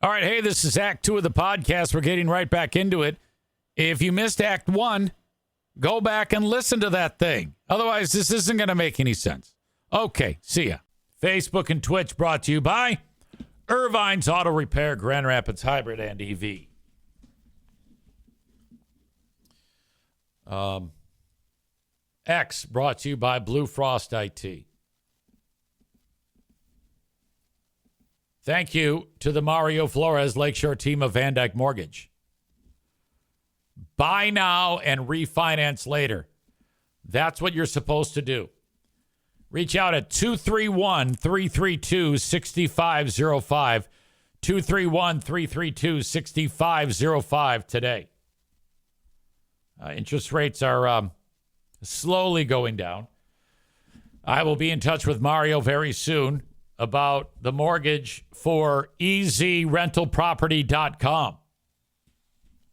All right, hey, this is Act 2 of the podcast. We're getting right back into it. If you missed Act 1, go back and listen to that thing. Otherwise, this isn't going to make any sense. Okay, see ya. Facebook and Twitch brought to you by Irvine's Auto Repair, Grand Rapids Hybrid and EV. X brought to you by Blue Frost IT. Thank you to the Mario Flores Lakeshore team of Van Dyke Mortgage. Buy now and refinance later. That's what you're supposed to do. Reach out at 231-332-6505. 231-332-6505 today. Interest rates are slowly going down. I will be in touch with Mario very soon about the mortgage for EZRentalProperty.com.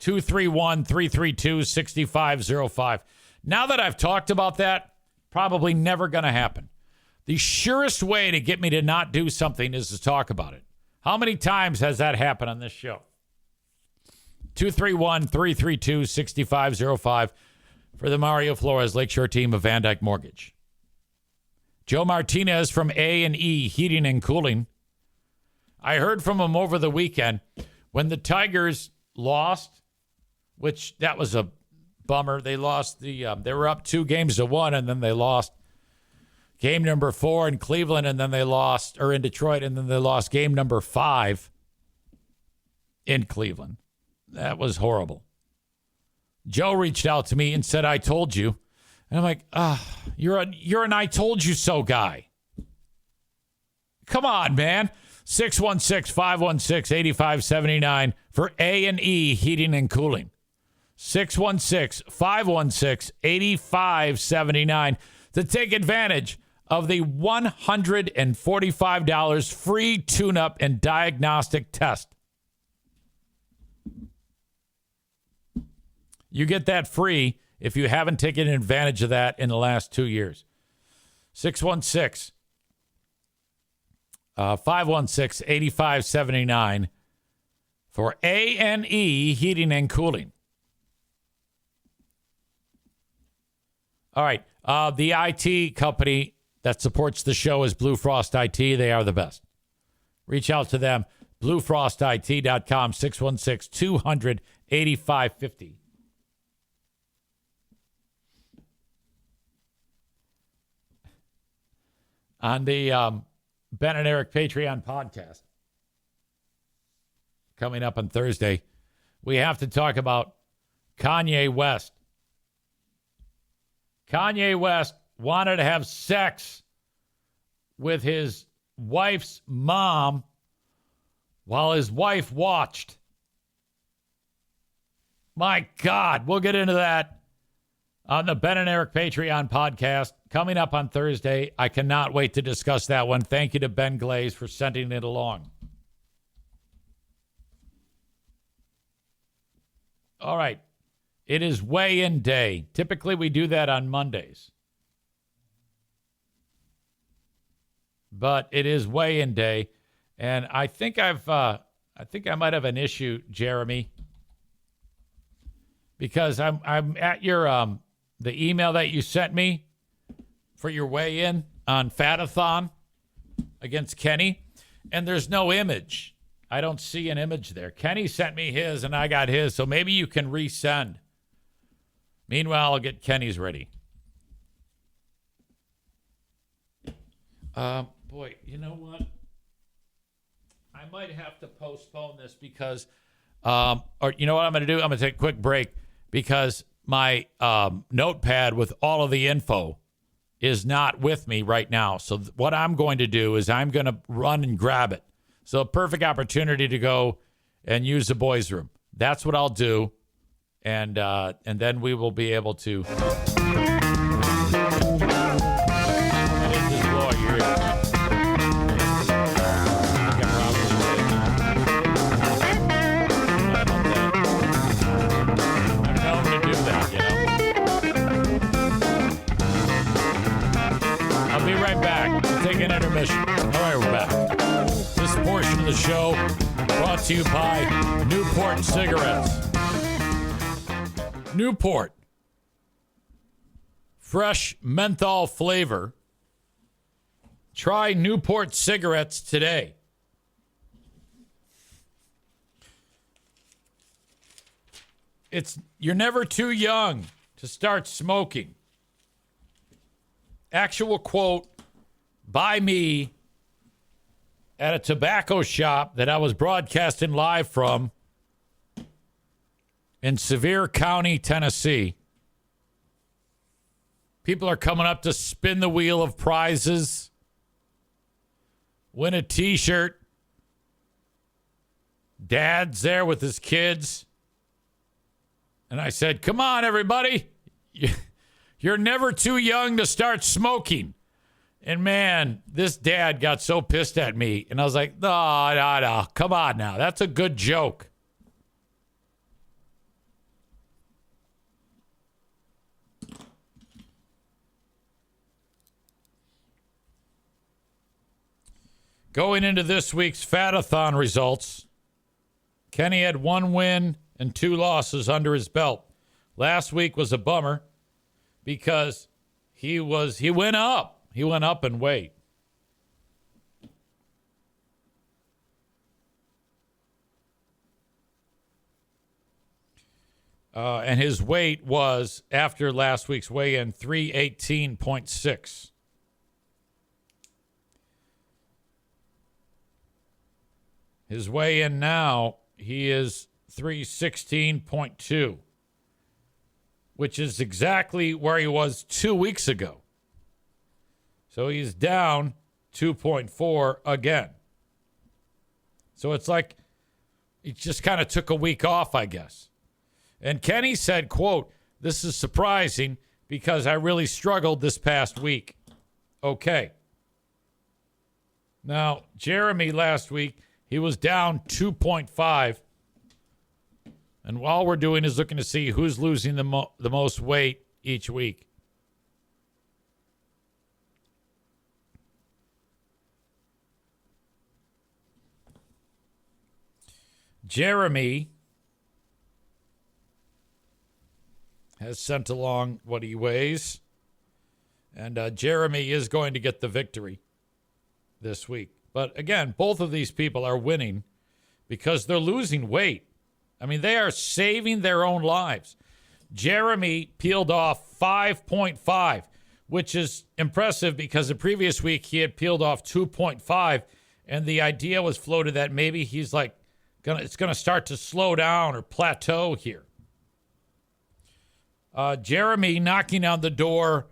231-332-6505. Now that I've talked about that, probably never going to happen. The surest way to get me to not do something is to talk about it. How many times has that happened on this show? 231-332-6505 for the Mario Flores Lakeshore team of Van Dyke Mortgage. Joe Martinez from A&E Heating and Cooling. I heard from him over the weekend when the Tigers lost, which that was a bummer. They lost they were up 2-1, and then they lost game number 4 in Cleveland, and then they lost, or in Detroit, and then they lost game number 5 in Cleveland. That was horrible. Joe reached out to me and said, I told you. And I'm like, you're an I told you so guy. Come on, man. 616-516-8579 for A&E Heating and Cooling. 616-516-8579 to take advantage of the $145 free tune-up and diagnostic test. You get that free if you haven't taken advantage of that in the last 2 years. 616-516-8579 for A&E Heating and Cooling. All right. The IT company that supports the show is Blue Frost IT. They are the best. Reach out to them. BlueFrostIT.com, 616-200-8550. On the Ben and Eric Patreon podcast coming up on Thursday, we have to talk about Kanye West. Kanye West wanted to have sex with his wife's mom while his wife watched. My God, we'll get into that on the Ben and Eric Patreon podcast coming up on Thursday. I cannot wait to discuss that one. Thank you to Ben Glaze for sending it along. All right. It is weigh-in day. Typically, we do that on Mondays. But it is weigh-in day. And I think I might have an issue, Jeremy, because I'm at your the email that you sent me for your weigh-in on Fatathon against Kenny, and there's no image. I don't see an image there. Kenny sent me his, and I got his, so maybe you can resend. Meanwhile, I'll get Kenny's ready. Boy, you know what? I might have to postpone this because, or you know what I'm going to do? I'm going to take a quick break because my notepad with all of the info is not with me right now. So what I'm going to do is I'm going to run and grab it. So a perfect opportunity to go and use the boys' room. That's what I'll do. And then we will be able to. I'll be right back. We'll take an intermission. All right, we're back. This portion of the show brought to you by Newport Cigarettes. Newport. Fresh menthol flavor. Try Newport cigarettes today. You're never too young to start smoking. Actual quote by me at a tobacco shop that I was broadcasting live from in Sevier County, Tennessee. People are coming up to spin the wheel of prizes, win a t-shirt. Dad's there with his kids. And I said, come on, everybody. You're never too young to start smoking. And, man, this dad got so pissed at me. And I was like, no. Come on now. That's a good joke. Going into this week's Fatathon results, Kenny had 1 win and 2 losses under his belt. Last week was a bummer because he went up. He went up in weight. And his weight was, after last week's weigh-in, 318.6. His weigh-in now, he is 316.2, which is exactly where he was 2 weeks ago. So he's down 2.4 again. So it's like he just kind of took a week off, I guess. And Kenny said, quote, "This is surprising because I really struggled this past week." Okay. Now, Jeremy last week, he was down 2.5. And all we're doing is looking to see who's losing the most weight each week. Jeremy has sent along what he weighs. And Jeremy is going to get the victory this week. But again, both of these people are winning because they're losing weight. I mean, they are saving their own lives. Jeremy peeled off 5.5, which is impressive because the previous week he had peeled off 2.5, and the idea was floated that maybe he's like, it's going to start to slow down or plateau here. Jeremy knocking on the door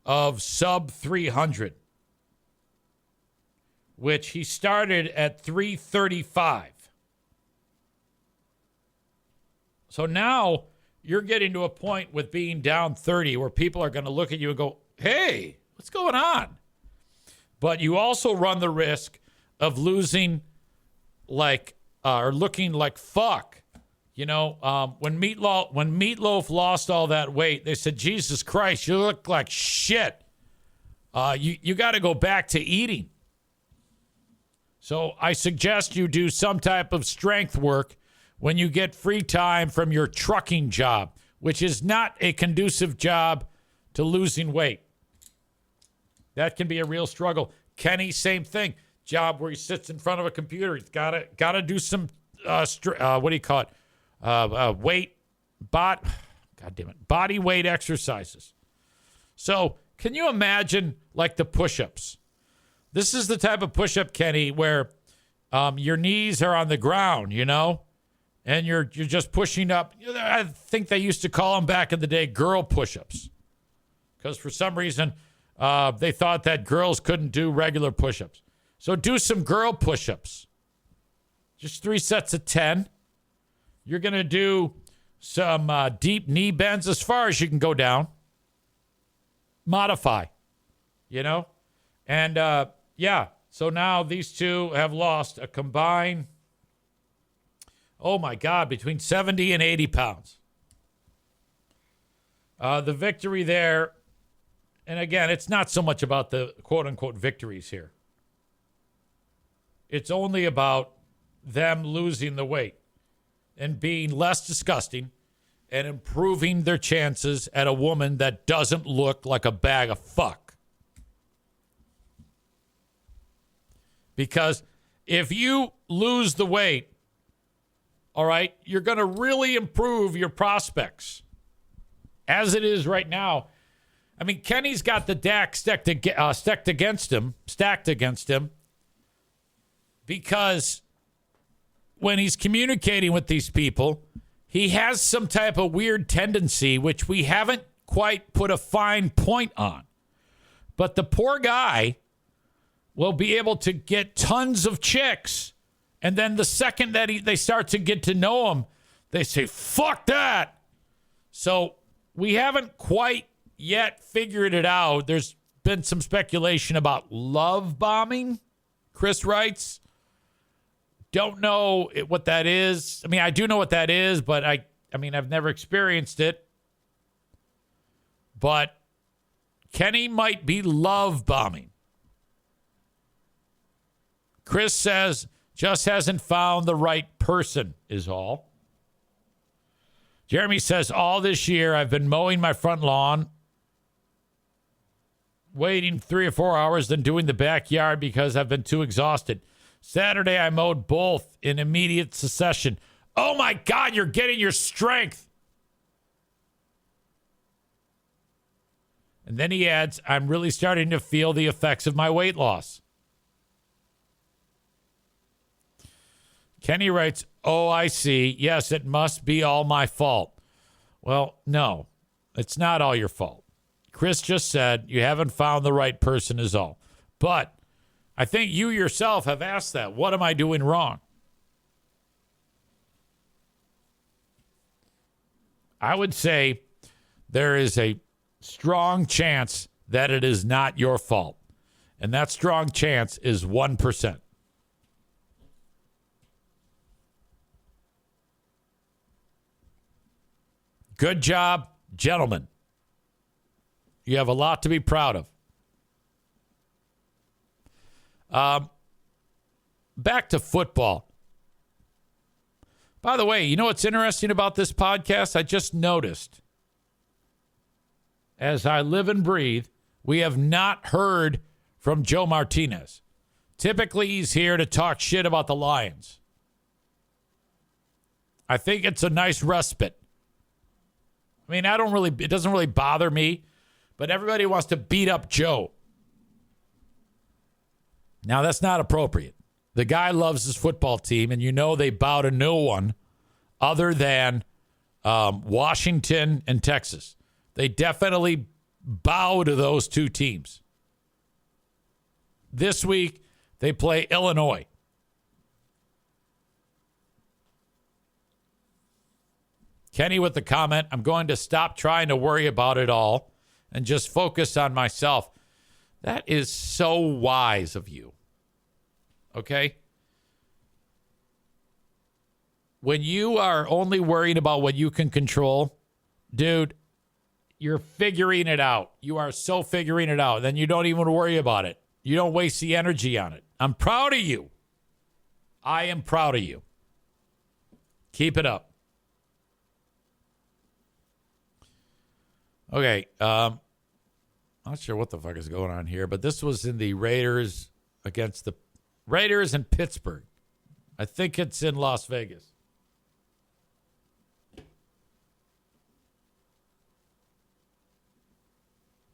of sub 300, which he started at 335. So now you're getting to a point with being down 30 where people are going to look at you and go, hey, what's going on? But you also run the risk of losing or looking like fuck. You know, when Meatloaf lost all that weight, they said, Jesus Christ, you look like shit. You got to go back to eating. So I suggest you do some type of strength work when you get free time from your trucking job, which is not a conducive job to losing weight. That can be a real struggle. Kenny, same thing. Job where he sits in front of a computer. He's got to do some, what do you call it? Body weight exercises. So can you imagine like the push-ups? This is the type of push-up, Kenny, where your knees are on the ground, you know? And you're just pushing up. I think they used to call them back in the day girl push-ups. Because for some reason, they thought that girls couldn't do regular push-ups. So do some girl push-ups. Just 3 sets of 10. You're going to do some deep knee bends as far as you can go down. Modify, you know? And, so now these two have lost a combined, oh my God, between 70 and 80 pounds. The victory there, and again, it's not so much about the quote-unquote victories here. It's only about them losing the weight and being less disgusting and improving their chances at a woman that doesn't look like a bag of fuck. Because if you lose the weight, all right, you're going to really improve your prospects. As it is right now, I mean, Kenny's got the deck stacked against him because when he's communicating with these people, he has some type of weird tendency, which we haven't quite put a fine point on. But the poor guy will be able to get tons of chicks. And then the second that they start to get to know him, they say, fuck that. So we haven't quite yet figured it out. There's been some speculation about love bombing, Chris writes. Don't know what that is. I mean, I do know what that is, but I mean, I've never experienced it. But Kenny might be love bombing. Chris says, just hasn't found the right person is all. Jeremy says, all this year I've been mowing my front lawn, waiting 3 or 4 hours, then doing the backyard because I've been too exhausted. Saturday, I mowed both in immediate succession. Oh, my God, you're getting your strength. And then he adds, I'm really starting to feel the effects of my weight loss. Kenny writes, oh, I see. Yes, it must be all my fault. Well, no, it's not all your fault. Chris just said you haven't found the right person is all. But I think you yourself have asked that. What am I doing wrong? I would say there is a strong chance that it is not your fault. And that strong chance is 1%. Good job, gentlemen. You have a lot to be proud of. Back to football. By the way, you know what's interesting about this podcast? I just noticed, as I live and breathe, we have not heard from Joe Martinez. Typically, he's here to talk shit about the Lions. I think it's a nice respite. I mean, it doesn't really bother me, but everybody wants to beat up Joe. Now, that's not appropriate. The guy loves his football team, and you know they bow to no one other than Washington and Texas. They definitely bow to those two teams. This week, they play Illinois. Kenny with the comment, I'm going to stop trying to worry about it all and just focus on myself. That is so wise of you. Okay? When you are only worried about what you can control, dude, you're figuring it out. You are so figuring it out. Then you don't even worry about it. You don't waste the energy on it. I'm proud of you. I am proud of you. Keep it up. Okay, not sure what the fuck is going on here, but this was in the Raiders against the Raiders in Pittsburgh. I think it's in Las Vegas.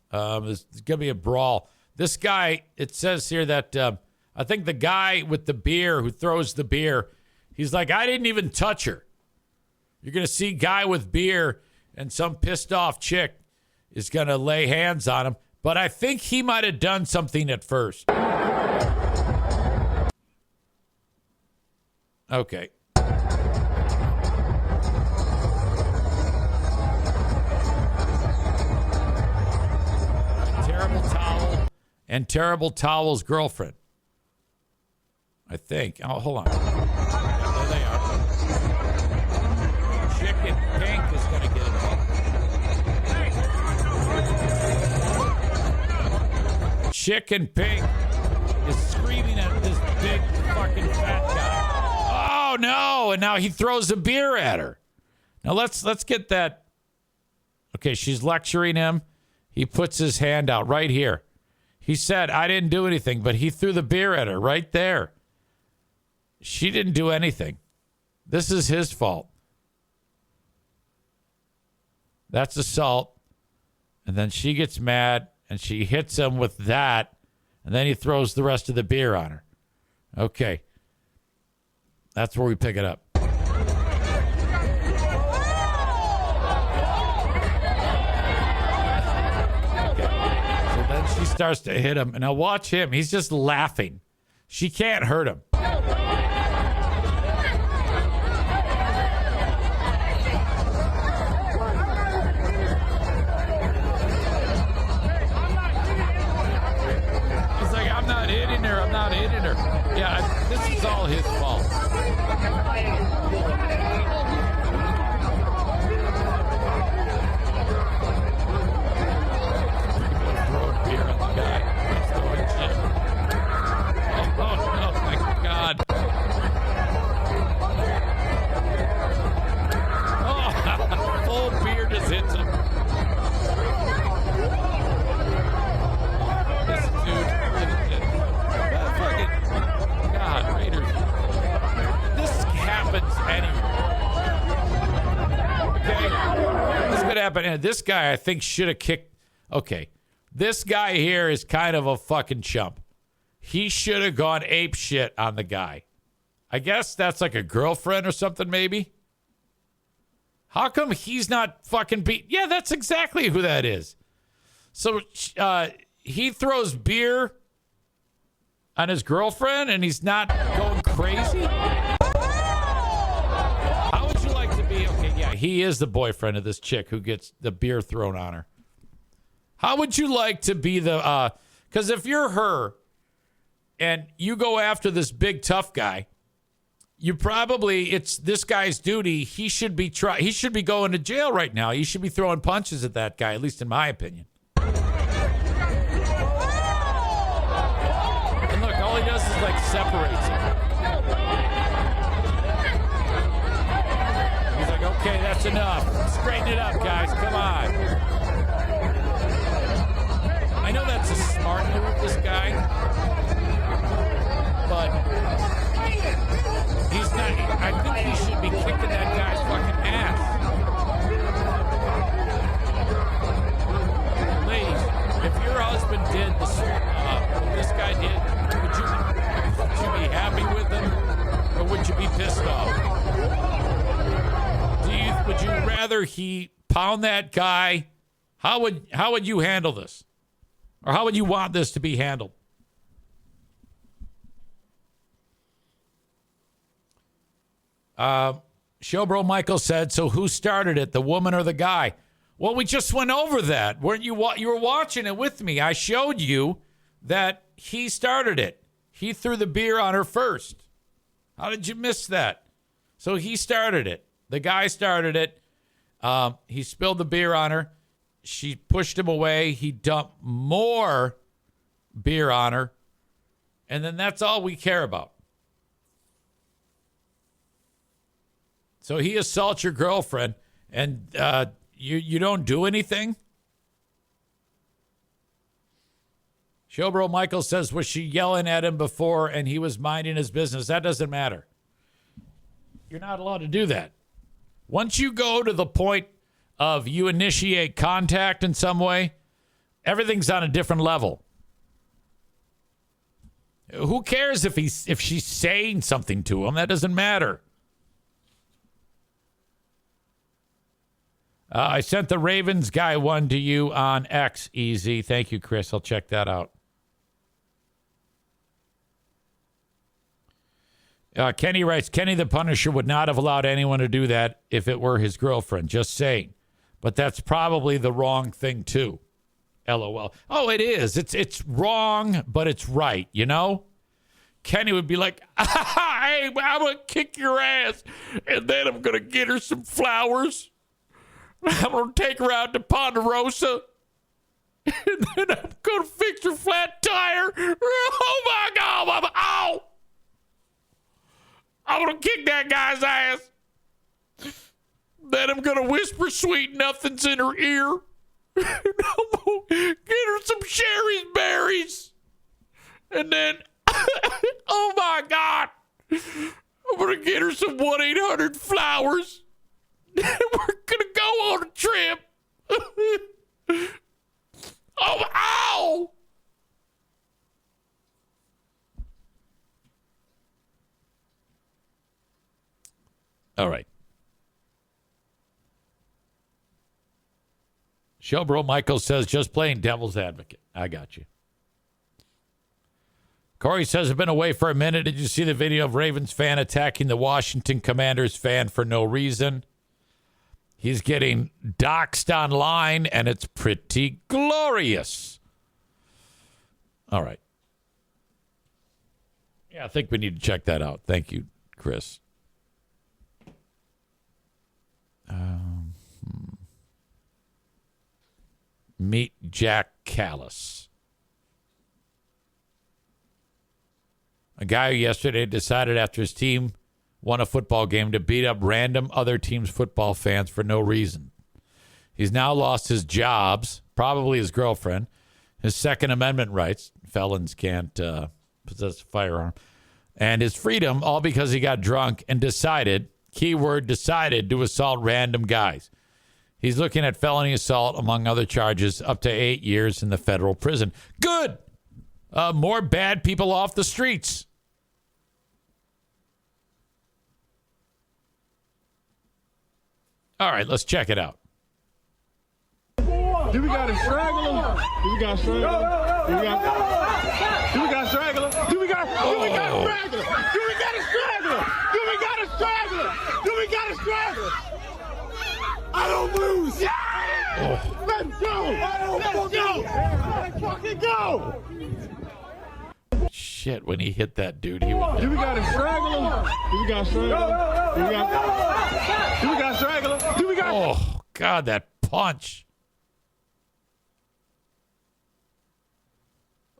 There's going to be a brawl. This guy, it says here that I think the guy with the beer who throws the beer, he's like, I didn't even touch her. You're going to see guy with beer and some pissed off chick is going to lay hands on him. But I think he might have done something at first. Okay. Terrible Towel and Terrible Towel's girlfriend. I think. Oh, hold on. Yeah, there they are. Chicken Pink is going to get involved. Chicken Pink is screaming at this big fucking fat guy. no. And now he throws a beer at her. Now let's get that. Okay, she's lecturing him. He puts his hand out right here. He said, I didn't do anything, but he threw the beer at her right there. She didn't do anything. This is his fault. That's assault. And then she gets mad and she hits him with that. And then he throws the rest of the beer on her. Okay. That's where we pick it up. She starts to hit him. And now watch him. He's just laughing. She can't hurt him. He's like, I'm not hitting her. I'm not hitting her. Yeah, this is all his fault. But this guy, I think, should have kicked. Okay, this guy here is kind of a fucking chump. He should have gone ape shit on the guy. I guess that's like a girlfriend or something, maybe. How come he's not fucking beat? Yeah, that's exactly who that is. So he throws beer on his girlfriend and he's not going crazy? How would you like to be? Okay, yeah, he is the boyfriend of this chick who gets the beer thrown on her. How would you like to be the, because if you're her and you go after this big tough guy, you probably, it's this guy's duty. He should be going to jail right now. He should be throwing punches at that guy, at least in my opinion. And look, all he does is like separates him. He's like, okay, that's enough. Straighten it up, guys. Come on. I know that's a smart move, this guy. But he's not. I think he should be kicking that guy's fucking ass. Ladies, if your husband did this, what this guy did, would you be happy with him, or would you be pissed off? Would you rather he pound that guy? How would you handle this, or how would you want this to be handled? Showbro Michael said, so who started it, the woman or the guy? Well, we just went over that. Weren't you? You were watching it with me. I showed you that he started it. He threw the beer on her first. How did you miss that? So he started it. The guy started it. He spilled the beer on her. She pushed him away. He dumped more beer on her. And then that's all we care about. So he assaults your girlfriend, and you don't do anything? Showbro Michael says, was she yelling at him before and he was minding his business? That doesn't matter. You're not allowed to do that. Once you go to the point of you initiate contact in some way, everything's on a different level. Who cares if she's saying something to him? That doesn't matter. I sent the Ravens guy one to you on X, EZ. Thank you, Chris. I'll check that out. Kenny writes, Kenny the Punisher would not have allowed anyone to do that if it were his girlfriend. Just saying. But that's probably the wrong thing, too. LOL. Oh, it is. It's wrong, but it's right, you know? Kenny would be like, hey, I'm going to kick your ass, and then I'm going to get her some flowers. I'm going to take her out to Ponderosa, and then I'm going to fix her flat tire. Oh, my God. Ow. I'm going to kick that guy's ass. Then I'm going to whisper sweet nothings in her ear. And I'm going to get her some Sherry's berries. And then, oh my God, I'm going to get her some 1-800-Flowers. And we're going to go on a trip. Oh, ow! All right. Showbro Michael says, just playing devil's advocate. I got you. Corey says, I've been away for a minute. Did you see the video of Ravens fan attacking the Washington Commanders fan for no reason? He's getting doxxed online, and it's pretty glorious. All right. Yeah, I think we need to check that out. Thank you, Chris. Meet Jack Callis. A guy who yesterday decided after his team won a football game to beat up random other teams' football fans for no reason. He's now lost his jobs, probably his girlfriend, his Second Amendment rights. Felons can't possess a firearm. And his freedom, all because he got drunk and decided, keyword decided, to assault random guys. He's looking at felony assault, among other charges, up to 8 years in the federal prison. Good! More bad people off the streets. All right, let's check it out. Do we got a straggler? Do we got a straggler? Do we got a straggler? Do we got a straggler? Do we got a straggler? Do we got a straggler? Do we got a straggler? I don't lose. Yeah! Oh. Let's go. Let's go. Let's fucking go. Shit, when he hit that dude, he went down. Do we got a straggler? Do we got a straggler? Do we got a straggler? Do we got? Oh God, that punch!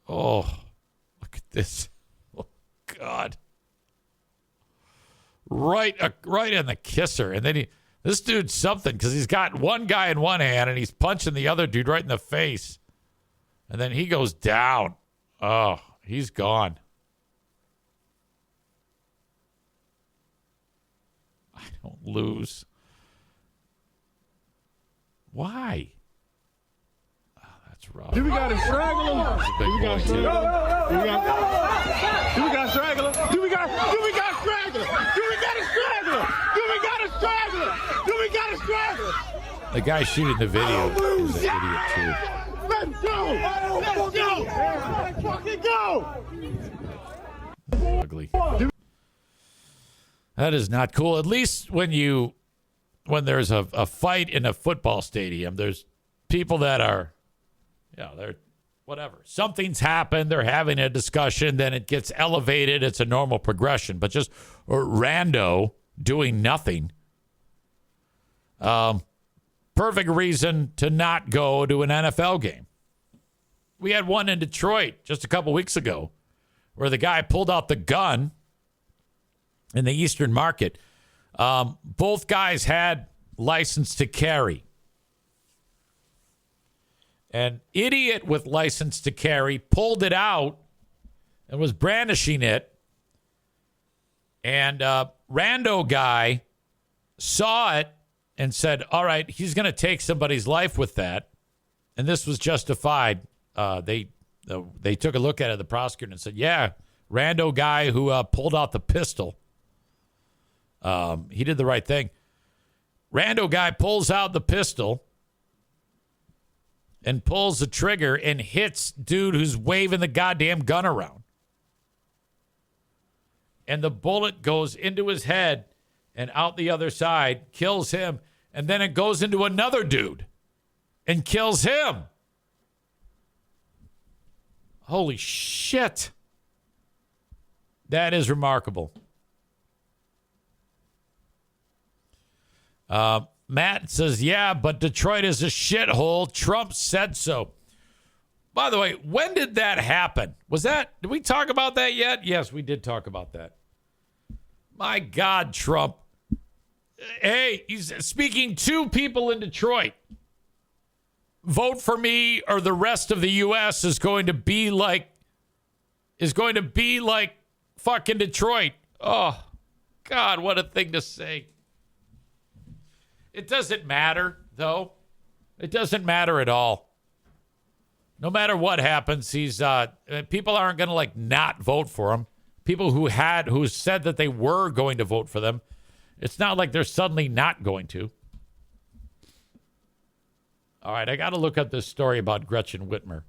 Oh, look at this! Oh God! Right in the kisser, and then this dude's something because he's got one guy in one hand and he's punching the other dude right in the face, and then he goes down. Oh, he's gone. I don't lose. Why? Oh, that's rough. Do we got a straggler? Do we got a straggler? Do we got a straggler? Do we got a straggler? Do we got a straggler? Do we got a straggler? Do we got a straggler? The guy shooting the video is an idiot too. Let's go! Let's go! Let's fucking go! Ugly. That is not cool. At least when there's a fight in a football stadium, there's people that are, they're whatever. Something's happened. They're having a discussion. Then it gets elevated. It's a normal progression. But just rando doing nothing. Perfect reason to not go to an NFL game. We had one in Detroit just a couple weeks ago where the guy pulled out the gun in the Eastern Market. Both guys had license to carry. An idiot with license to carry pulled it out and was brandishing it. And rando guy saw it and said, all right, he's going to take somebody's life with that. And this was justified. They took a look at it, the prosecutor, and said, yeah, rando guy who pulled out the pistol. He did the right thing. Rando guy pulls out the pistol and pulls the trigger and hits dude who's waving the goddamn gun around. And the bullet goes into his head and out the other side, kills him. And then it goes into another dude and kills him. Holy shit. That is remarkable. Matt says, yeah, but Detroit is a shithole. Trump said so. By the way, when did that happen? Did we talk about that yet? Yes, we did talk about that. My God, Trump. Hey, he's speaking to people in Detroit. Vote for me or the rest of the U.S. is going to be like fucking Detroit. Oh, God, what a thing to say. It doesn't matter, though. It doesn't matter at all. No matter what happens, people aren't going to not vote for him. People who said that they were going to vote for them, it's not like they're suddenly not going to. All right, I got to look up this story about Gretchen Whitmer.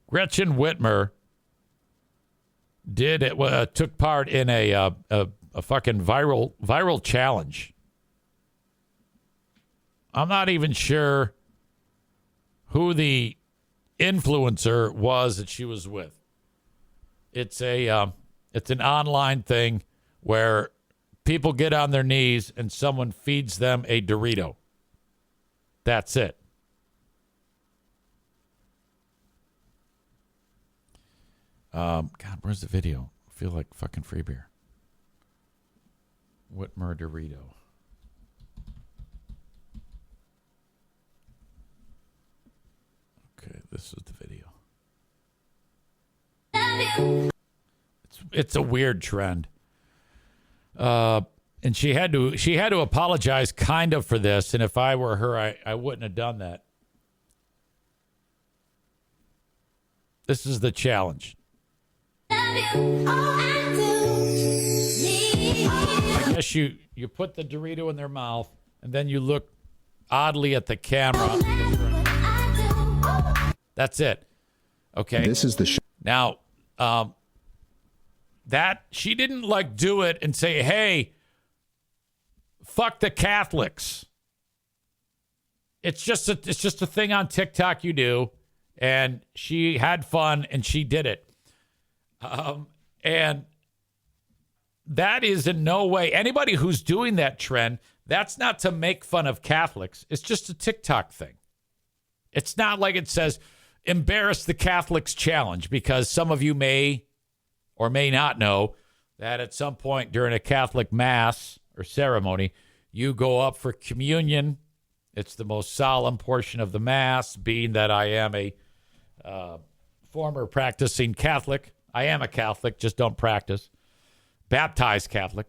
Gretchen Whitmer took part in a fucking viral challenge. I'm not even sure who the influencer was that she was with. It's an online thing where people get on their knees and someone feeds them a Dorito. That's it. God, where's the video? I feel like fucking free beer. Whitmer Dorito. Okay, this is the video. It's a weird trend. And she had to apologize kind of for this, and if I were her, I wouldn't have done that. This is the challenge. I guess you put the Dorito in their mouth, and then you look oddly at the camera. That's it. Okay. This is the show. Now, that she didn't do it and say, "Hey, fuck the Catholics." It's just a thing on TikTok you do, and she had fun and she did it. And that is in no way anybody who's doing that trend. That's not to make fun of Catholics. It's just a TikTok thing. It's not like it says embarrass the Catholics challenge, because some of you may or may not know that at some point during a Catholic mass or ceremony, you go up for communion. It's the most solemn portion of the mass, being that I am a former practicing Catholic. I am a Catholic, just don't practice. Baptized Catholic.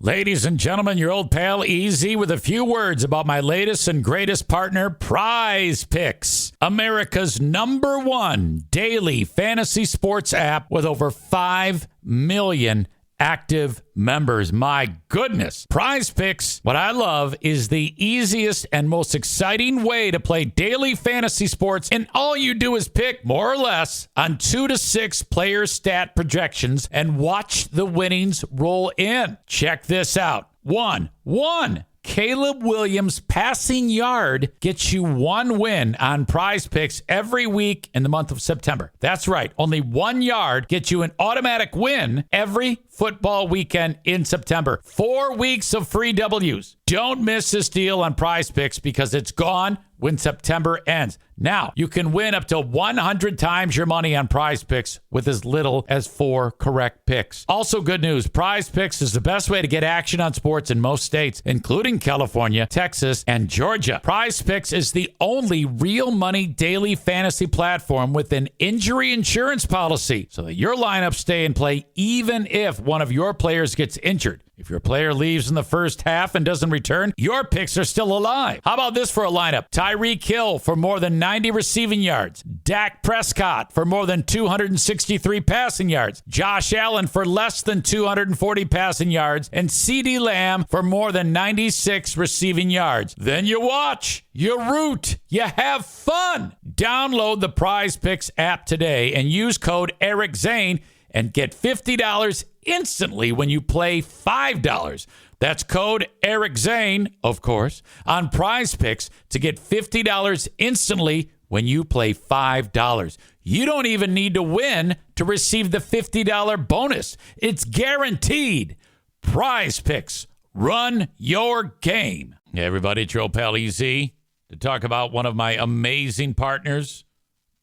Ladies and gentlemen, your old pal EZ with a few words about my latest and greatest partner, Prize Picks, America's #1 daily fantasy sports app with over 5 million active members. My goodness. Prize Picks, what I love is the easiest and most exciting way to play daily fantasy sports, and all you do is pick more or less on 2 to 6 player stat projections and watch the winnings roll in. Check this out. One Caleb Williams passing yard gets you 1 win on Prize Picks every week in the month of September. That's right. Only 1 yard gets you an automatic win every football weekend in September. 4 weeks of free W's. Don't miss this deal on Prize Picks, because it's gone when September ends. Now, you can win up to 100 times your money on Prize Picks with as little as 4 correct picks. Also, good news. Prize Picks is the best way to get action on sports in most states, including California, Texas, and Georgia. Prize Picks is the only real money daily fantasy platform with an injury insurance policy, so that your lineups stay in play even if one of your players gets injured. If your player leaves in the first half and doesn't return, your picks are still alive. How about this for a lineup? Tyreek Hill for more than 90 receiving yards. Dak Prescott for more than 263 passing yards. Josh Allen for less than 240 passing yards. And CeeDee Lamb for more than 96 receiving yards. Then you watch, you root, you have fun. Download the Prize Picks app today and use code Eric Zane and get $50 instantly when you play $5. That's code Eric Zane, of course, on Prize Picks to get $50 instantly when you play $5. You don't even need to win to receive the $50 bonus. It's guaranteed. Prize Picks. Run your game. Hey, everybody, it's your old pal EZ to talk about one of my amazing partners,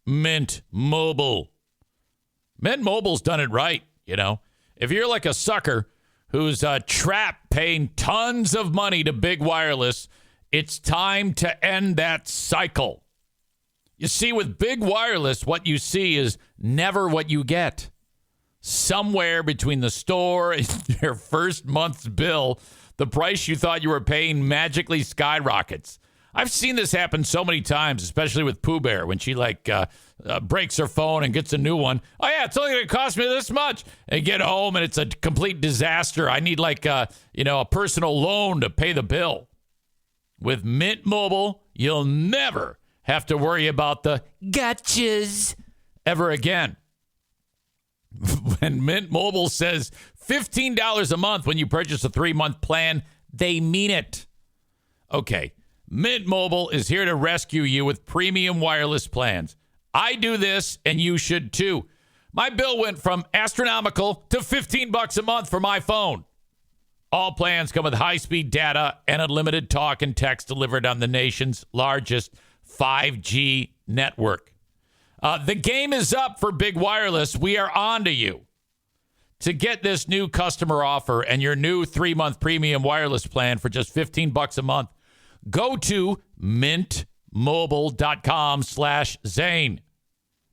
Mint Mobile. Mint Mobile's done it right, you know. If you're like a sucker who's trapped paying tons of money to big wireless, it's time to end that cycle. You see, with big wireless, what you see is never what you get. Somewhere between the store and your first month's bill, the price you thought you were paying magically skyrockets. I've seen this happen so many times, especially with Pooh Bear when she breaks her phone and gets a new one. Oh, yeah, it's only going to cost me this much. And get home and it's a complete disaster. I need a personal loan to pay the bill. With Mint Mobile, you'll never have to worry about the gotchas ever again. When Mint Mobile says $15 a month when you purchase a 3-month plan, they mean it. Okay, Mint Mobile is here to rescue you with premium wireless plans. I do this, and you should too. My bill went from astronomical to $15 a month for my phone. All plans come with high-speed data and unlimited talk and text delivered on the nation's largest 5G network. The game is up for big wireless. We are on to you. To get this new customer offer and your new 3-month premium wireless plan for just $15 a month, go to mintmobile.com/Zane.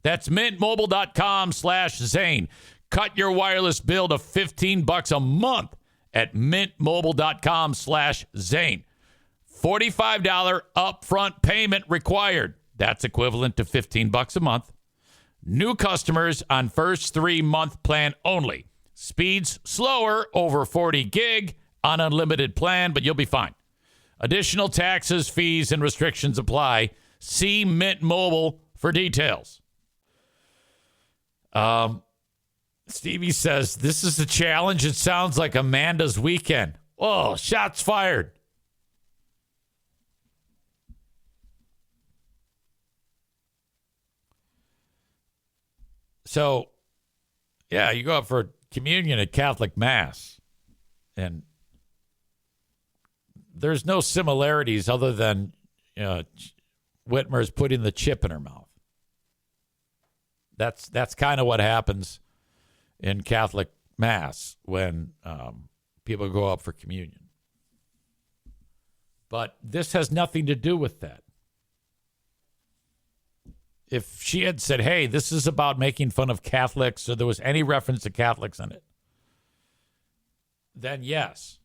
That's mintmobile.com/Zane. Cut your wireless bill to $15 a month at mintmobile.com/Zane. $45 upfront payment required. That's equivalent to $15 a month. New customers on first 3-month plan only. Speeds slower, over 40 gig on unlimited plan, but you'll be fine. Additional taxes, fees, and restrictions apply. See Mint Mobile for details. Stevie says, this is a challenge. It sounds like Amanda's weekend. Oh, shots fired. So, yeah, you go up for communion at Catholic Mass, and there's no similarities other than Whitmer's putting the chip in her mouth. That's kind of what happens in Catholic Mass when people go up for communion. But this has nothing to do with that. If she had said, hey, this is about making fun of Catholics, or there was any reference to Catholics in it, then yes.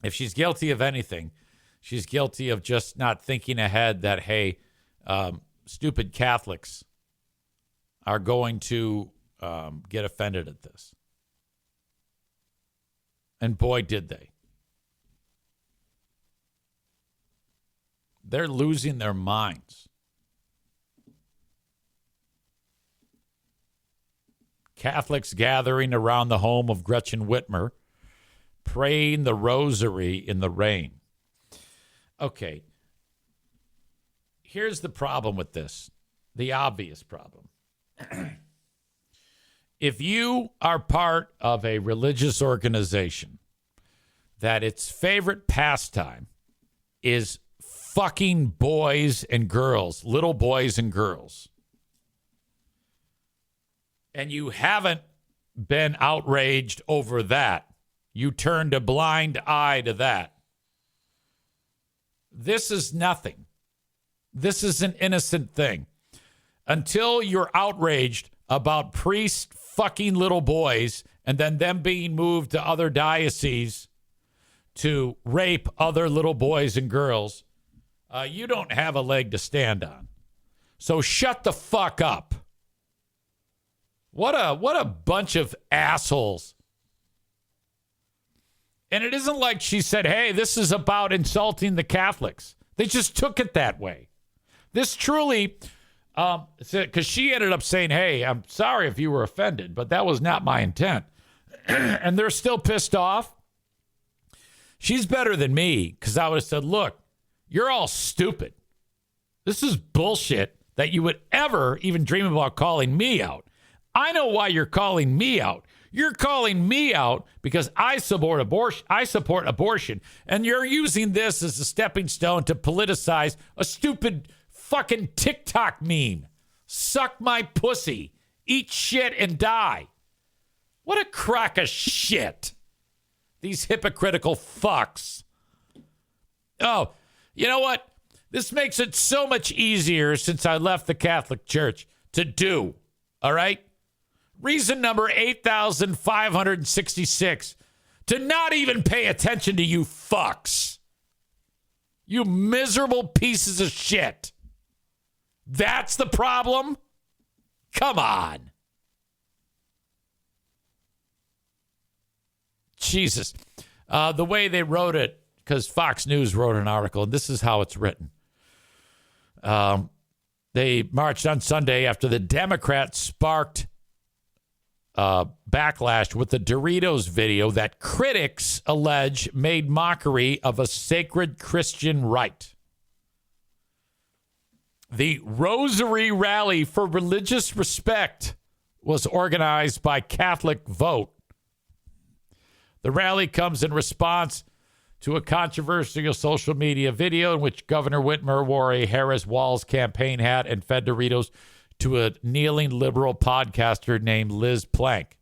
If she's guilty of anything, she's guilty of just not thinking ahead that, hey, stupid Catholics are going to get offended at this. And boy, did they. They're losing their minds. Catholics gathering around the home of Gretchen Whitmer, praying the rosary in the rain. Okay. Here's the problem with this, the obvious problem. If you are part of a religious organization that its favorite pastime is fucking boys and girls, little boys and girls, and you haven't been outraged over that, you turned a blind eye to that. This is nothing. This is an innocent thing. Until you're outraged about priests fucking little boys and then them being moved to other dioceses to rape other little boys and girls, you don't have a leg to stand on. So shut the fuck up. What a bunch of assholes. And it isn't like she said, hey, this is about insulting the Catholics. They just took it that way. This truly, because she ended up saying, hey, I'm sorry if you were offended, but that was not my intent. And they're still pissed off. She's better than me, because I would have said, look, you're all stupid. This is bullshit that you would ever even dream about calling me out. I know why you're calling me out. You're calling me out because I support abortion, and you're using this as a stepping stone to politicize a stupid fucking TikTok meme. Suck my pussy. Eat shit and die. What a crock of shit. These hypocritical fucks. Oh, you know what? This makes it so much easier since I left the Catholic Church to do. All right? Reason number 8,566. To not even pay attention to you fucks. You miserable pieces of shit. That's the problem? Come on. Jesus. The way they wrote it, because Fox News wrote an article, and this is how it's written. They marched on Sunday after the Democrats sparked backlash with the Doritos video that critics allege made mockery of a sacred Christian rite. The Rosary Rally for Religious Respect was organized by Catholic Vote. The rally comes in response to a controversial social media video in which Governor Whitmer wore a Harris Walls campaign hat and fed Doritos to a kneeling liberal podcaster named Liz Plank.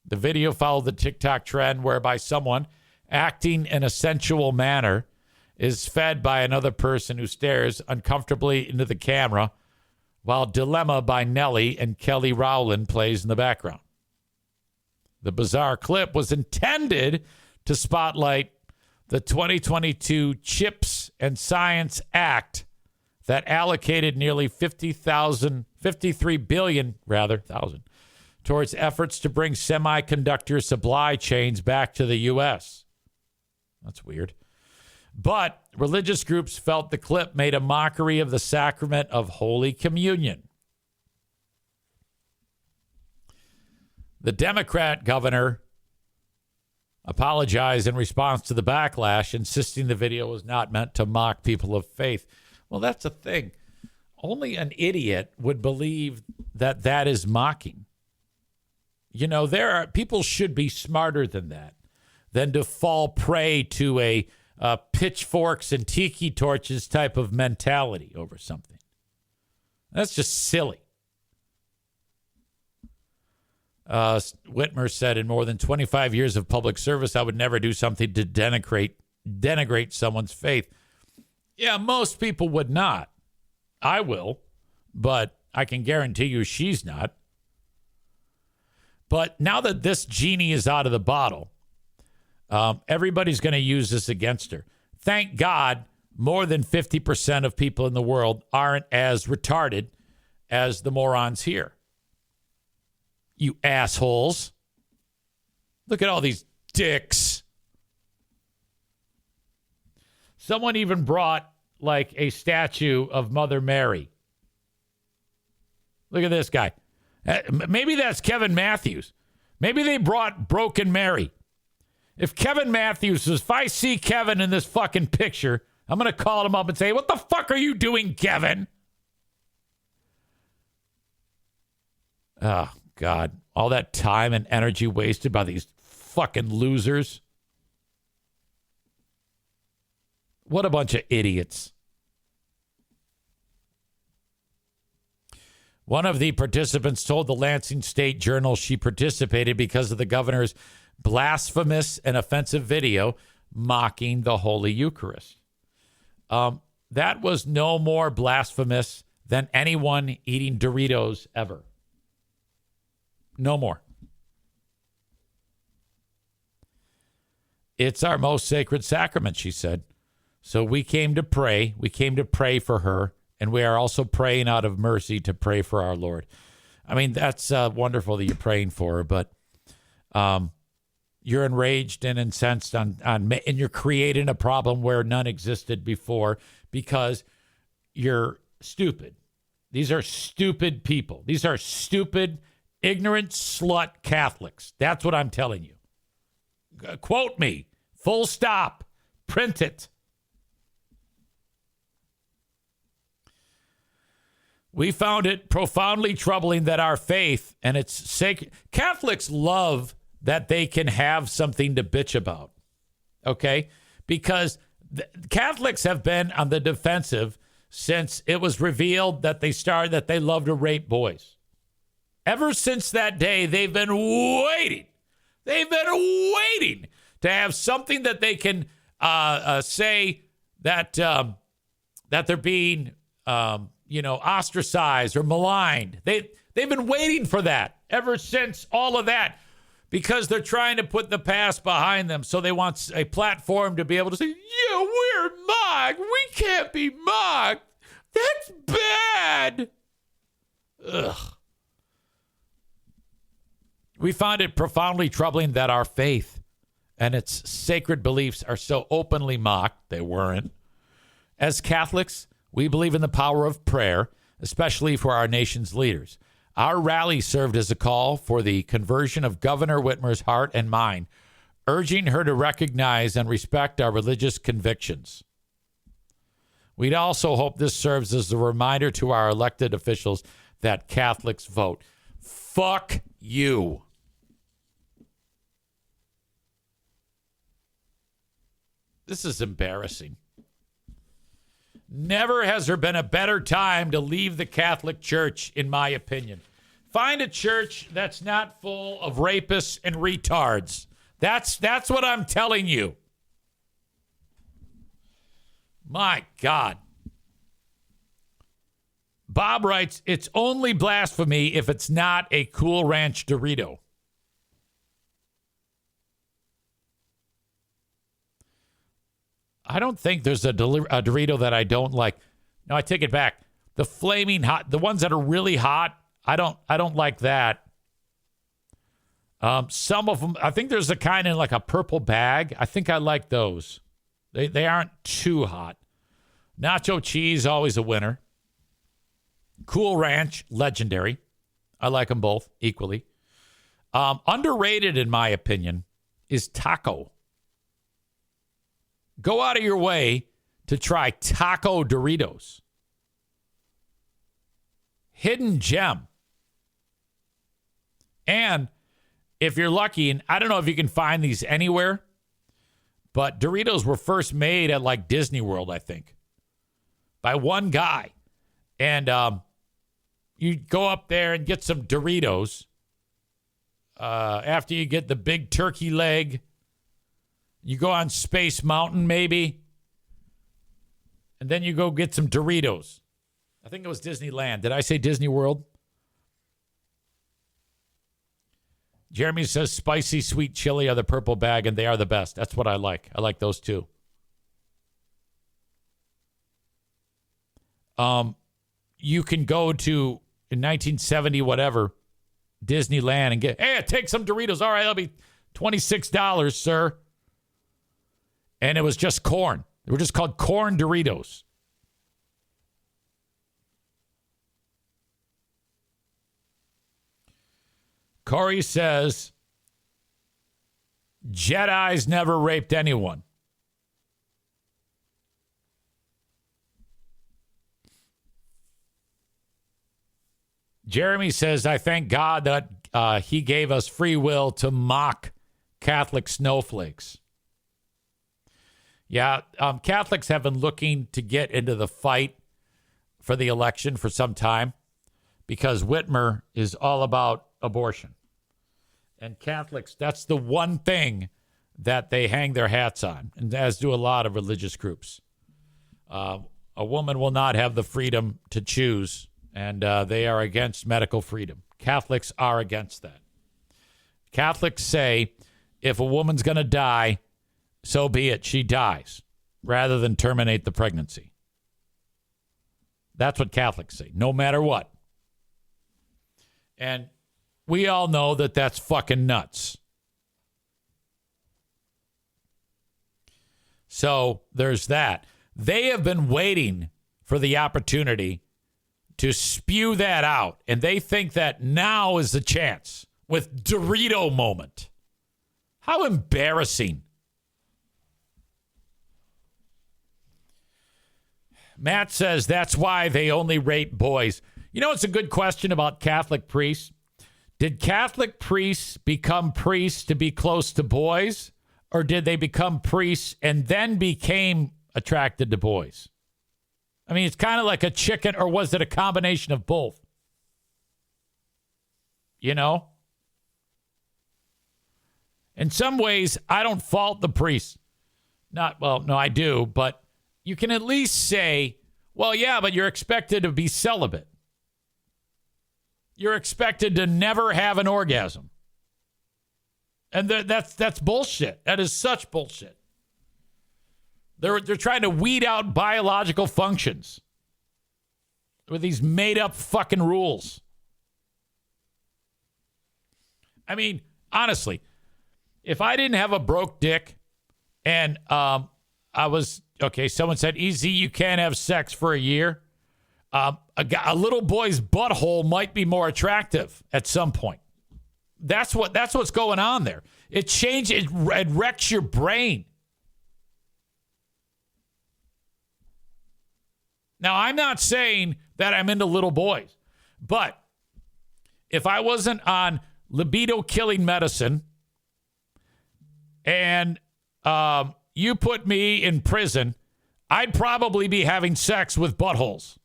The video followed the TikTok trend whereby someone acting in a sensual manner is fed by another person who stares uncomfortably into the camera while Dilemma by Nelly and Kelly Rowland plays in the background. The bizarre clip was intended to spotlight the 2022 CHIPS and Science Act that allocated nearly 53 billion towards efforts to bring semiconductor supply chains back to the U.S. That's weird. But religious groups felt the clip made a mockery of the sacrament of Holy Communion. The Democrat governor apologized in response to the backlash, insisting the video was not meant to mock people of faith. Well, that's the thing. Only an idiot would believe that that is mocking. You know, people should be smarter than that, than to fall prey to a pitchforks and tiki torches type of mentality over something. That's just silly. Whitmer said, in more than 25 years of public service, I would never do something to denigrate someone's faith. Yeah, most people would not. I will, but I can guarantee you she's not. But now that this genie is out of the bottle, everybody's going to use this against her. Thank God more than 50% of people in the world aren't as retarded as the morons here. You assholes. Look at all these dicks. Someone even brought like a statue of Mother Mary. Look at this guy. Maybe that's Kevin Matthews. Maybe they brought Broken Mary. If Kevin Matthews, if I see Kevin in this fucking picture, I'm going to call him up and say, what the fuck are you doing, Kevin? Oh, God. All that time and energy wasted by these fucking losers. What a bunch of idiots. One of the participants told the Lansing State Journal she participated because of the governor's blasphemous and offensive video mocking the Holy Eucharist. That was no more blasphemous than anyone eating Doritos ever. No more. It's our most sacred sacrament, she said. So we came to pray. We came to pray for her. And we are also praying out of mercy to pray for our Lord. I mean, that's wonderful that you're praying for her, but you're enraged and incensed and you're creating a problem where none existed before because you're stupid. These are stupid people. These are stupid, ignorant slut Catholics. That's what I'm telling you. Quote me. Full stop. Print it. We found it profoundly troubling that our faith and its sacred... Catholics love that they can have something to bitch about, okay? Because Catholics have been on the defensive since it was revealed that they love to rape boys. Ever since that day, they've been waiting. They've been waiting to have something that they can say that they're being ostracized or maligned. They've been waiting for that ever since all of that, because they're trying to put the past behind them. So they want a platform to be able to say, yeah, we're mocked. We can't be mocked. That's bad. Ugh. We find it profoundly troubling that our faith and its sacred beliefs are so openly mocked. They weren't. As Catholics, we believe in the power of prayer, especially for our nation's leaders. Our rally served as a call for the conversion of Governor Whitmer's heart and mind, urging her to recognize and respect our religious convictions. We'd also hope this serves as a reminder to our elected officials that Catholics vote. Fuck you. This is embarrassing. Never has there been a better time to leave the Catholic Church, in my opinion. Find a church that's not full of rapists and retards. That's what I'm telling you. My God. Bob writes, it's only blasphemy if it's not a Cool Ranch Dorito. I don't think there's a Dorito that I don't like. No, I take it back. The flaming hot, the ones that are really hot, I don't like that. Some of them, I think there's a kind in like a purple bag. I think I like those. They aren't too hot. Nacho cheese, always a winner. Cool Ranch, legendary. I like them both equally. Underrated, in my opinion, is taco. Go out of your way to try taco Doritos. Hidden gem. And if you're lucky, and I don't know if you can find these anywhere, but Doritos were first made at like Disney World, I think, by one guy. And you go up there and get some Doritos after you get the big turkey leg. You go on Space Mountain, maybe. And then you go get some Doritos. I think it was Disneyland. Did I say Disney World? Jeremy says spicy sweet chili are the purple bag, and they are the best. That's what I like. I like those too. You can go to, in 1970, whatever, Disneyland and get, hey, take some Doritos. All right, that'll be $26, sir. And it was just corn. They were just called corn Doritos. Corey says, Jedi's never raped anyone. Jeremy says, I thank God that he gave us free will to mock Catholic snowflakes. Yeah, Catholics have been looking to get into the fight for the election for some time because Whitmer is all about abortion. And Catholics, that's the one thing that they hang their hats on, and as do a lot of religious groups. A woman will not have the freedom to choose, and they are against medical freedom. Catholics are against that. Catholics say if a woman's going to die, so be it, she dies, rather than terminate the pregnancy. That's what Catholics say, no matter what. And we all know that that's fucking nuts. So there's that. They have been waiting for the opportunity to spew that out, and they think that now is the chance with Dorito moment. How embarrassing. Matt says that's why they only rape boys. You know, it's a good question about Catholic priests. Did Catholic priests become priests to be close to boys, or did they become priests and then became attracted to boys? I mean, it's kind of like a chicken, or was it a combination of both? You know? In some ways, I don't fault the priests. No, I do, but you can at least say, well, yeah, but you're expected to be celibate. You're expected to never have an orgasm. And that's bullshit. That is such bullshit. They're trying to weed out biological functions with these made up fucking rules. I mean, honestly, if I didn't have a broke dick and I was, okay, someone said, easy, you can't have sex for a year. A little boy's butthole might be more attractive at some point. That's what's going on there. It changes, it wrecks your brain. Now, I'm not saying that I'm into little boys, but if I wasn't on libido-killing medicine and you put me in prison, I'd probably be having sex with buttholes.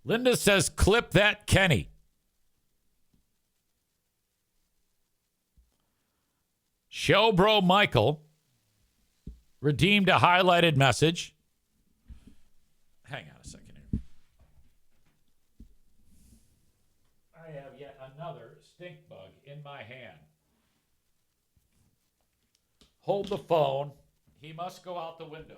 Linda says, clip that Kenny. Showbro Michael redeemed a highlighted message. Hang on a second here. I have yet another stink bug in my hand. Hold the phone. He must go out the window.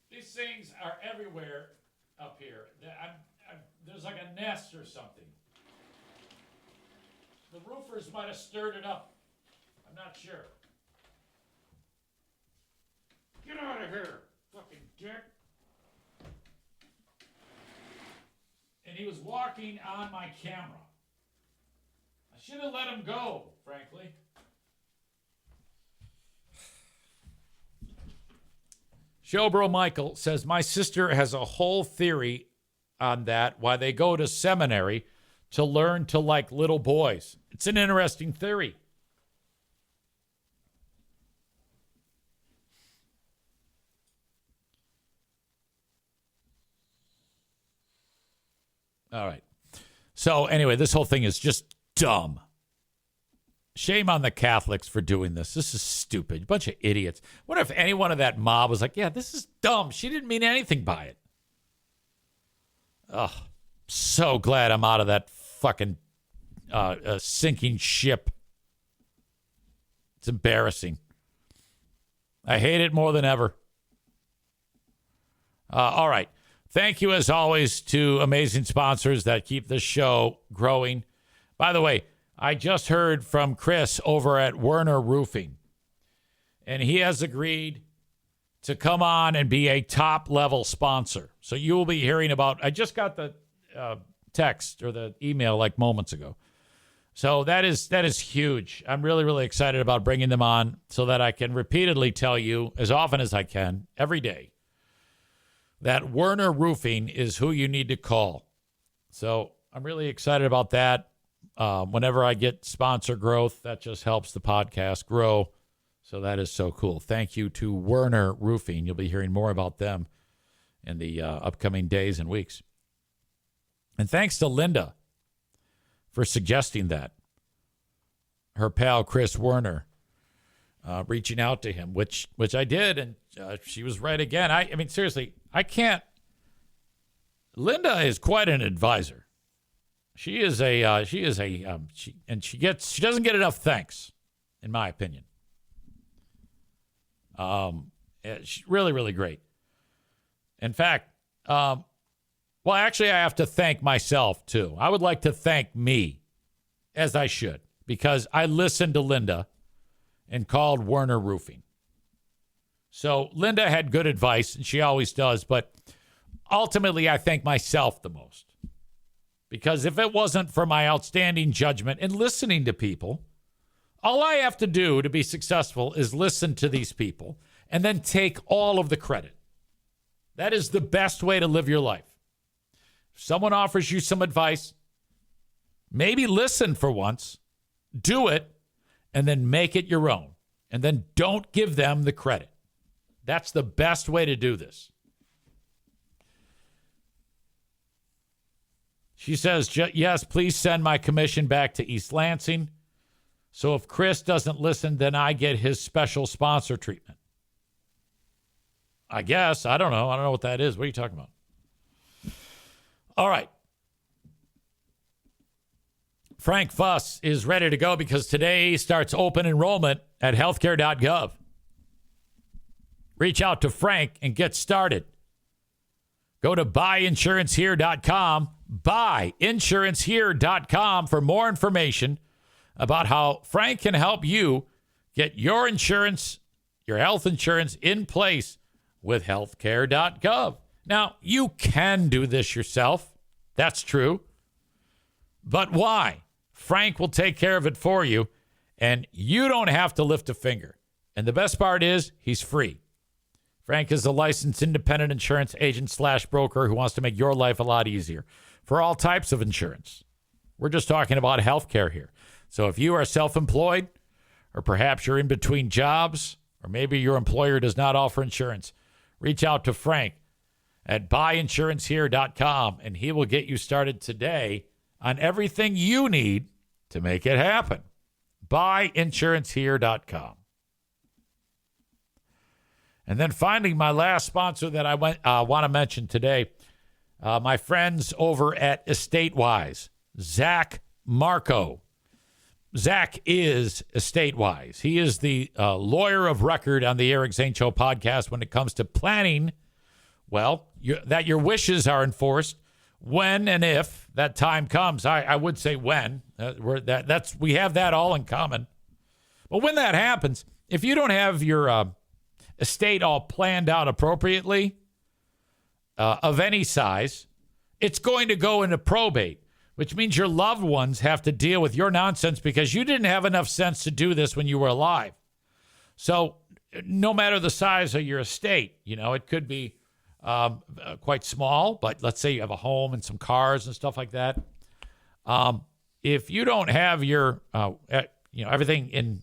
These things are everywhere up here. There's like a nest or something. The roofers might have stirred it up. I'm not sure. Get out of here, fucking dick. And he was walking on my camera. I should have let him go, frankly. Showbro Michael says, my sister has a whole theory on that, why they go to seminary to learn to like little boys. It's an interesting theory. All right. So anyway, this whole thing is just dumb. Shame on the Catholics for doing this. This is stupid. Bunch of idiots. What if anyone of that mob was like, yeah, this is dumb. She didn't mean anything by it. Oh, so glad I'm out of that fucking sinking ship. It's embarrassing. I hate it more than ever. All right. Thank you, as always, to amazing sponsors that keep this show growing. By the way, I just heard from Chris over at Werner Roofing, and he has agreed to come on and be a top-level sponsor. So you will be hearing about, I just got the text or the email like moments ago. So that is huge. I'm really, really excited about bringing them on so that I can repeatedly tell you as often as I can, every day, that Werner Roofing is who you need to call. So I'm really excited about that. Whenever I get sponsor growth, that just helps the podcast grow. So that is so cool. Thank you to Werner Roofing. You'll be hearing more about them in the upcoming days and weeks. And thanks to Linda for suggesting that. Her pal, Chris Werner, reaching out to him, which I did, and she was right again. I mean, seriously, I can't. Linda is quite an advisor. She doesn't get enough thanks, in my opinion. She's really, really great. In fact, well, actually, I have to thank myself too. I would like to thank me, as I should, because I listened to Linda and called Werner Roofing. So Linda had good advice, and she always does, but ultimately, I thank myself the most. Because if it wasn't for my outstanding judgment and listening to people, all I have to do to be successful is listen to these people and then take all of the credit. That is the best way to live your life. If someone offers you some advice, maybe listen for once, do it, and then make it your own. And then don't give them the credit. That's the best way to do this. She says, yes, please send my commission back to East Lansing. So if Chris doesn't listen, then I get his special sponsor treatment. I guess. I don't know. I don't know what that is. What are you talking about? All right. Frank Fuss is ready to go because today starts open enrollment at healthcare.gov. Reach out to Frank and get started. Go to buyinsurancehere.com, buyinsurancehere.com for more information about how Frank can help you get your insurance, your health insurance in place with healthcare.gov. Now, you can do this yourself. That's true. But why? Frank will take care of it for you, and you don't have to lift a finger. And the best part is he's free. Frank is a licensed independent insurance agent / broker who wants to make your life a lot easier for all types of insurance. We're just talking about healthcare here. So if you are self-employed, or perhaps you're in between jobs, or maybe your employer does not offer insurance, reach out to Frank at buyinsurancehere.com, and he will get you started today on everything you need to make it happen. Buyinsurancehere.com. And then finally, my last sponsor that I want to mention today, my friends over at EstateWise, Zach Marco. Zach is EstateWise. He is the lawyer of record on the Eric Zane Show podcast when it comes to planning, well, that your wishes are enforced when and if that time comes. I would say when. We have that all in common. But when that happens, if you don't have your estate all planned out appropriately of any size, it's going to go into probate, which means your loved ones have to deal with your nonsense because you didn't have enough sense to do this when you were alive. So no matter the size of your estate, it could be quite small, but let's say you have a home and some cars and stuff like that. If you don't have your, everything in,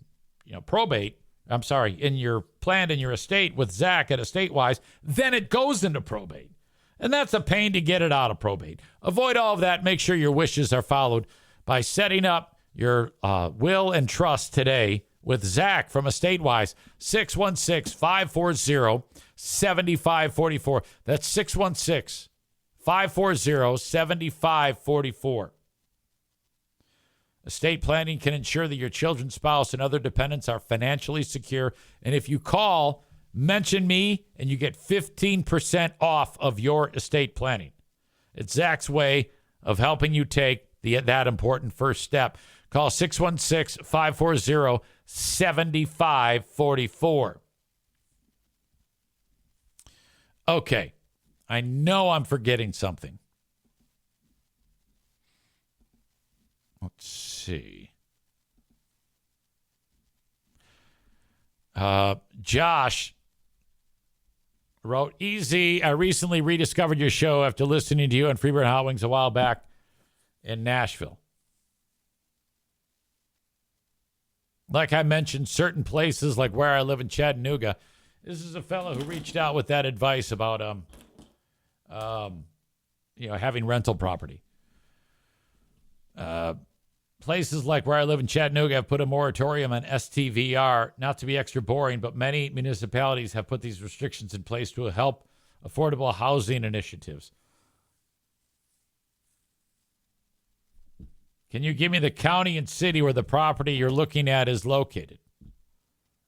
probate, in your planned in your estate with Zach at EstateWise, then it goes into probate. And that's a pain to get it out of probate. Avoid all of that. Make sure your wishes are followed by setting up your will and trust today with Zach from EstateWise. 616-540-7544. That's 616-540-7544. Estate planning can ensure that your children's spouse and other dependents are financially secure. And if you call, mention me, and you get 15% off of your estate planning. It's Zach's way of helping you take that important first step. Call 616-540-7544. Okay. I know I'm forgetting something. Let's see. Josh wrote, Easy, I recently rediscovered your show after listening to you on Freebird Hot Wings a while back in Nashville. Like I mentioned, certain places like where I live in Chattanooga, this is a fellow who reached out with that advice about having rental property. Places like where I live in Chattanooga have put a moratorium on STVR, not to be extra boring, but many municipalities have put these restrictions in place to help affordable housing initiatives. Can you give me the county and city where the property you're looking at is located?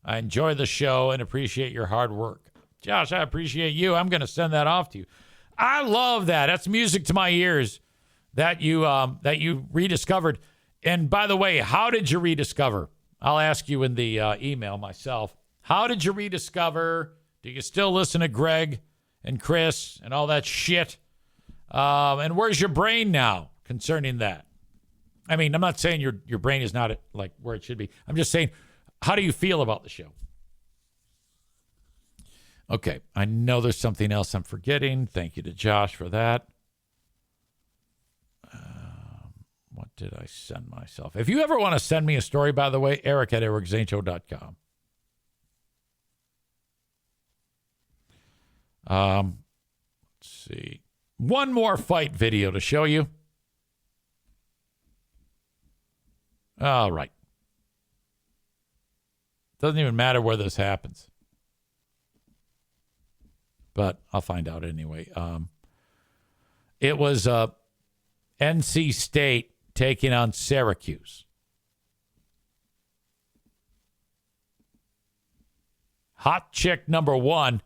I enjoy the show and appreciate your hard work. Josh, I appreciate you. I'm going to send that off to you. I love that. That's music to my ears that you rediscovered. And by the way, how did you rediscover? I'll ask you in the email myself. How did you rediscover? Do you still listen to Greg and Chris and all that shit? And where's your brain now concerning that? I mean, I'm not saying your brain is not like where it should be. I'm just saying, how do you feel about the show? Okay, I know there's something else I'm forgetting. Thank you to Josh for that. What did I send myself? If you ever want to send me a story, by the way, eric@ericzaneshow.com. Let's see. One more fight video to show you. All right. Doesn't even matter where this happens. But I'll find out anyway. It was NC State taking on Syracuse. Hot chick number 1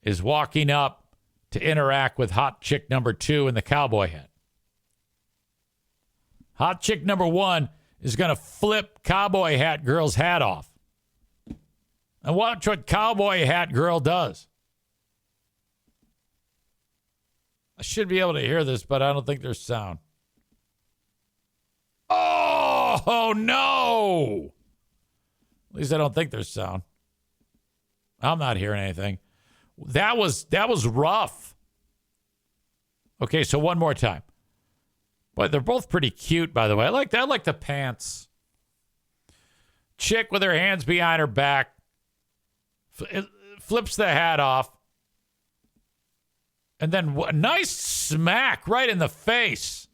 is walking up to interact with hot chick number 2 in the cowboy hat. Hot chick number 1 is going to flip cowboy hat girl's hat off. And watch what cowboy hat girl does. I should be able to hear this, but I don't think there's sound. Oh, no. At least I don't think there's sound. I'm not hearing anything. That was rough. Okay, so one more time. But they're both pretty cute, by the way. I like the pants. Chick with her hands behind her back. Flips the hat off. And then a nice smack right in the face.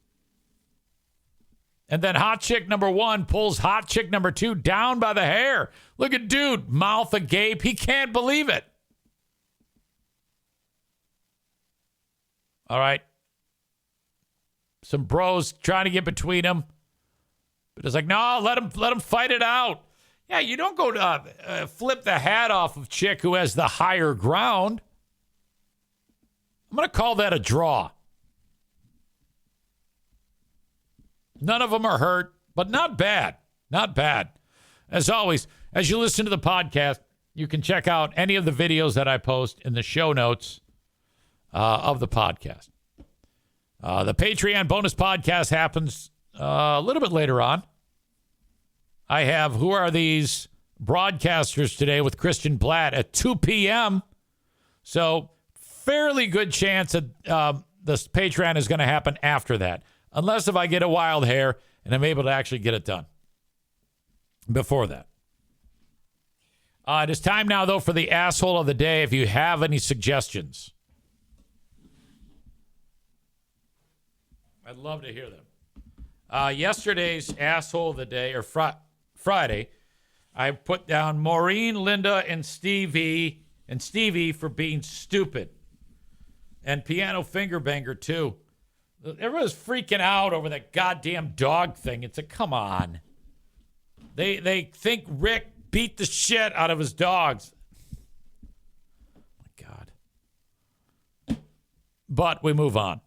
And then hot chick number 1 pulls hot chick number 2 down by the hair. Look at dude, mouth agape. He can't believe it. All right. Some bros trying to get between them. But it's like, no, let him fight it out. Yeah, you don't go to flip the hat off of chick who has the higher ground. I'm going to call that a draw. None of them are hurt, but not bad. Not bad. As always, as you listen to the podcast, you can check out any of the videos that I post in the show notes of the podcast. The Patreon bonus podcast happens a little bit later on. I have Who Are These Broadcasters today with Christian Blatt at 2 p.m. So fairly good chance that this Patreon is going to happen after that. Unless if I get a wild hair and I'm able to actually get it done before that. It is time now, though, for the asshole of the day. If you have any suggestions, I'd love to hear them. Yesterday's asshole of the day, or Friday, I put down Maureen, Linda, and Stevie for being stupid. And Piano Finger Banger, too. Everyone's freaking out over that goddamn dog thing. It's a come on. They think Rick beat the shit out of his dogs. Oh my God. But we move on.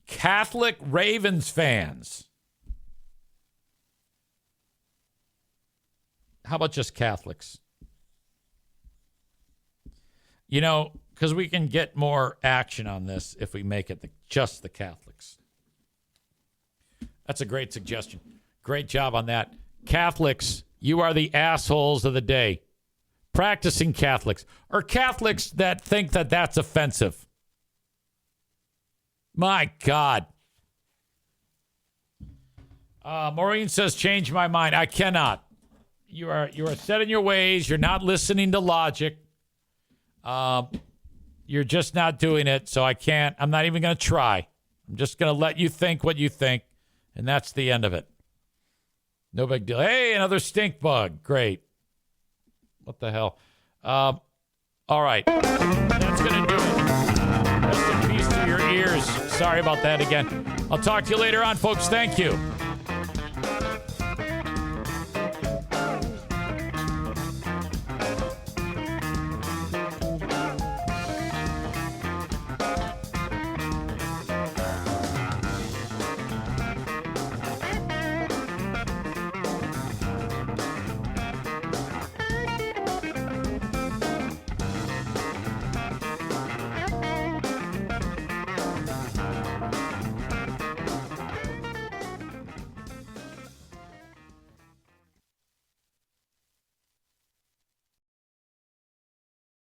Catholic Ravens fans. How about just Catholics? You know, because we can get more action on this if we make it just the Catholics. That's a great suggestion. Great job on that. Catholics, you are the assholes of the day. Practicing Catholics. Or Catholics that think that that's offensive. My God. Maureen says, change my mind. I cannot. You are set in your ways. You're not listening to logic. You're just not doing it, so I can't. I'm not even going to try. I'm just going to let you think what you think, and that's the end of it. No big deal. Hey, another stink bug. Great. What the hell? All right. That's going to do it. Rest in peace to your ears. Sorry about that again. I'll talk to you later on, folks. Thank you.